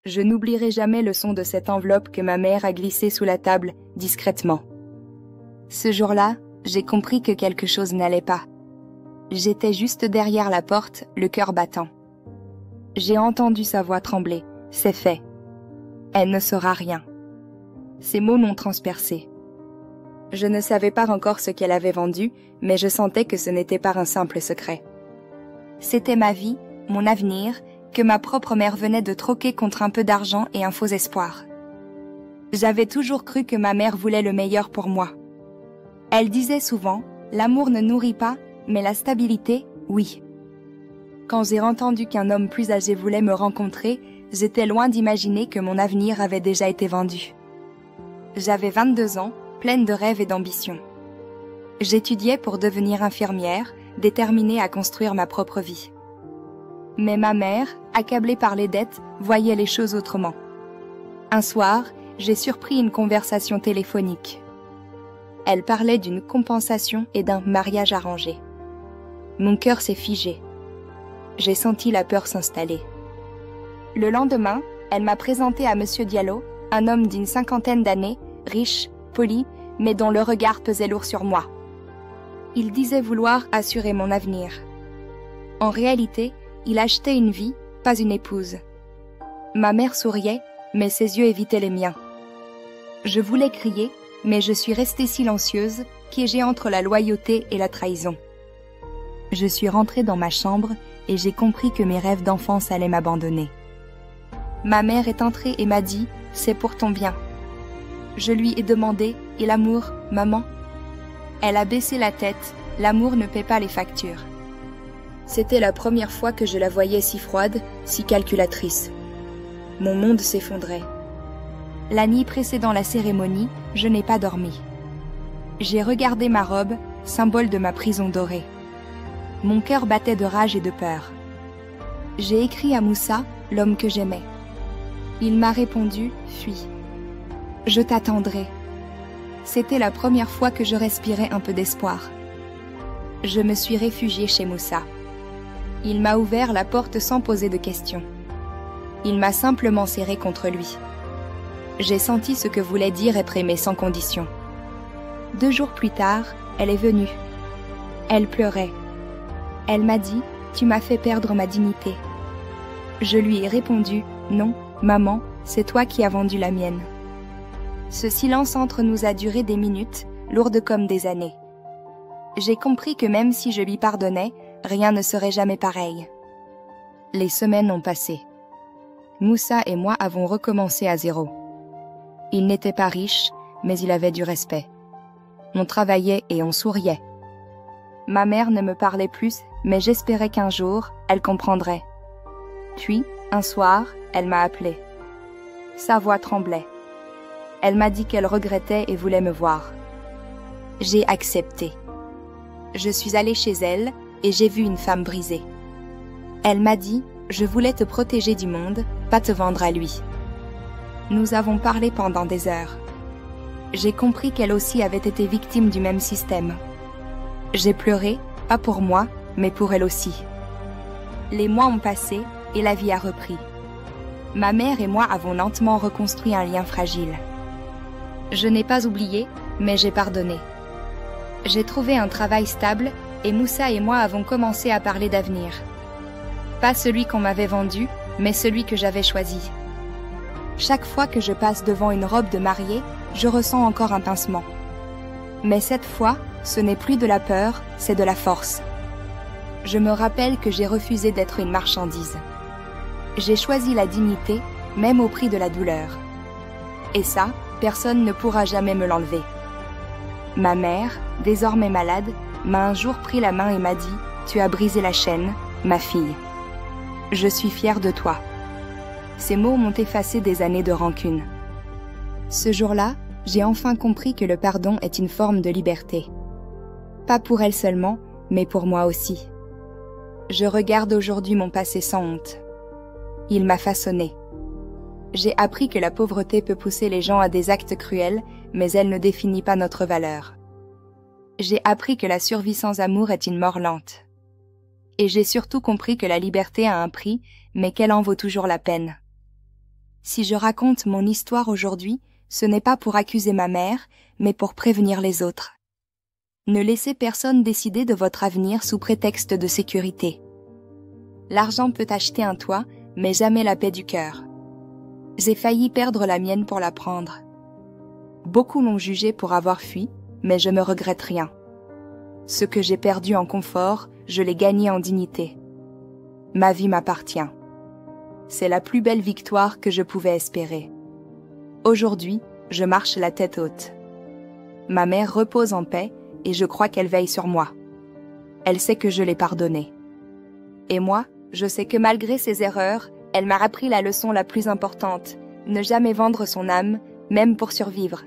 Je n'oublierai jamais le son de cette enveloppe que ma mère a glissée sous la table, discrètement. Ce jour-là, j'ai compris que quelque chose n'allait pas. J'étais juste derrière la porte, le cœur battant. J'ai entendu sa voix trembler. C'est fait. Elle ne saura rien. Ces mots m'ont transpercé. Je ne savais pas encore ce qu'elle avait vendu, mais je sentais que ce n'était pas un simple secret. C'était ma vie, mon avenir, que ma propre mère venait de troquer contre un peu d'argent et un faux espoir. J'avais toujours cru que ma mère voulait le meilleur pour moi. Elle disait souvent, l'amour ne nourrit pas, mais la stabilité, oui. Quand j'ai entendu qu'un homme plus âgé voulait me rencontrer, j'étais loin d'imaginer que mon avenir avait déjà été vendu. J'avais 22 ans, pleine de rêves et d'ambitions. J'étudiais pour devenir infirmière, déterminée à construire ma propre vie. Mais ma mère, accablée par les dettes, voyait les choses autrement. Un soir, j'ai surpris une conversation téléphonique. Elle parlait d'une compensation et d'un mariage arrangé. Mon cœur s'est figé. J'ai senti la peur s'installer. Le lendemain, elle m'a présenté à Monsieur Diallo, un homme d'une 50aine d'années, riche, poli, mais dont le regard pesait lourd sur moi. Il disait vouloir assurer mon avenir. En réalité, il achetait une vie, pas une épouse. Ma mère souriait, mais ses yeux évitaient les miens. Je voulais crier, mais je suis restée silencieuse, piégée entre la loyauté et la trahison. Je suis rentrée dans ma chambre et j'ai compris que mes rêves d'enfance allaient m'abandonner. Ma mère est entrée et m'a dit « C'est pour ton bien ». Je lui ai demandé « Et l'amour, maman ?» Elle a baissé la tête, l'amour ne paie pas les factures. C'était la première fois que je la voyais si froide, si calculatrice. Mon monde s'effondrait. La nuit précédant la cérémonie, je n'ai pas dormi. J'ai regardé ma robe, symbole de ma prison dorée. Mon cœur battait de rage et de peur. J'ai écrit à Moussa, l'homme que j'aimais. Il m'a répondu « Fuis. Je t'attendrai. » C'était la première fois que je respirais un peu d'espoir. Je me suis réfugiée chez Moussa. Il m'a ouvert la porte sans poser de questions. Il m'a simplement serré contre lui. J'ai senti ce que voulait dire être aimée sans condition. 2 jours plus tard, elle est venue. Elle pleurait. Elle m'a dit « Tu m'as fait perdre ma dignité. » Je lui ai répondu « Non, maman, c'est toi qui as vendu la mienne. » Ce silence entre nous a duré des minutes, lourdes comme des années. J'ai compris que même si je lui pardonnais, rien ne serait jamais pareil. Les semaines ont passé. Moussa et moi avons recommencé à zéro. Il n'était pas riche, mais il avait du respect. On travaillait et on souriait. Ma mère ne me parlait plus, mais j'espérais qu'un jour, elle comprendrait. Puis, un soir, elle m'a appelée. Sa voix tremblait. Elle m'a dit qu'elle regrettait et voulait me voir. J'ai accepté. Je suis allée chez elle et j'ai vu une femme brisée. Elle m'a dit « Je voulais te protéger du monde, pas te vendre à lui. » Nous avons parlé pendant des heures. J'ai compris qu'elle aussi avait été victime du même système. J'ai pleuré, pas pour moi, mais pour elle aussi. Les mois ont passé et la vie a repris. Ma mère et moi avons lentement reconstruit un lien fragile. Je n'ai pas oublié, mais j'ai pardonné. J'ai trouvé un travail stable et Moussa et moi avons commencé à parler d'avenir. Pas celui qu'on m'avait vendu, mais celui que j'avais choisi. Chaque fois que je passe devant une robe de mariée, je ressens encore un pincement. Mais cette fois, ce n'est plus de la peur, c'est de la force. Je me rappelle que j'ai refusé d'être une marchandise. J'ai choisi la dignité, même au prix de la douleur. Et ça, personne ne pourra jamais me l'enlever. Ma mère, désormais malade, m'a un jour pris la main et m'a dit « Tu as brisé la chaîne, ma fille. Je suis fière de toi. » Ces mots m'ont effacé des années de rancune. Ce jour-là, j'ai enfin compris que le pardon est une forme de liberté. Pas pour elle seulement, mais pour moi aussi. Je regarde aujourd'hui mon passé sans honte. Il m'a façonné. J'ai appris que la pauvreté peut pousser les gens à des actes cruels, mais elle ne définit pas notre valeur. J'ai appris que la survie sans amour est une mort lente. Et j'ai surtout compris que la liberté a un prix, mais qu'elle en vaut toujours la peine. Si je raconte mon histoire aujourd'hui, ce n'est pas pour accuser ma mère, mais pour prévenir les autres. Ne laissez personne décider de votre avenir sous prétexte de sécurité. L'argent peut acheter un toit, mais jamais la paix du cœur. J'ai failli perdre la mienne pour la prendre. Beaucoup l'ont jugé pour avoir fui, mais je me regrette rien. Ce que j'ai perdu en confort, je l'ai gagné en dignité. Ma vie m'appartient. C'est la plus belle victoire que je pouvais espérer. Aujourd'hui, je marche la tête haute. Ma mère repose en paix et je crois qu'elle veille sur moi. Elle sait que je l'ai pardonnée. Et moi, je sais que malgré ses erreurs, elle m'a appris la leçon la plus importante, ne jamais vendre son âme, même pour survivre.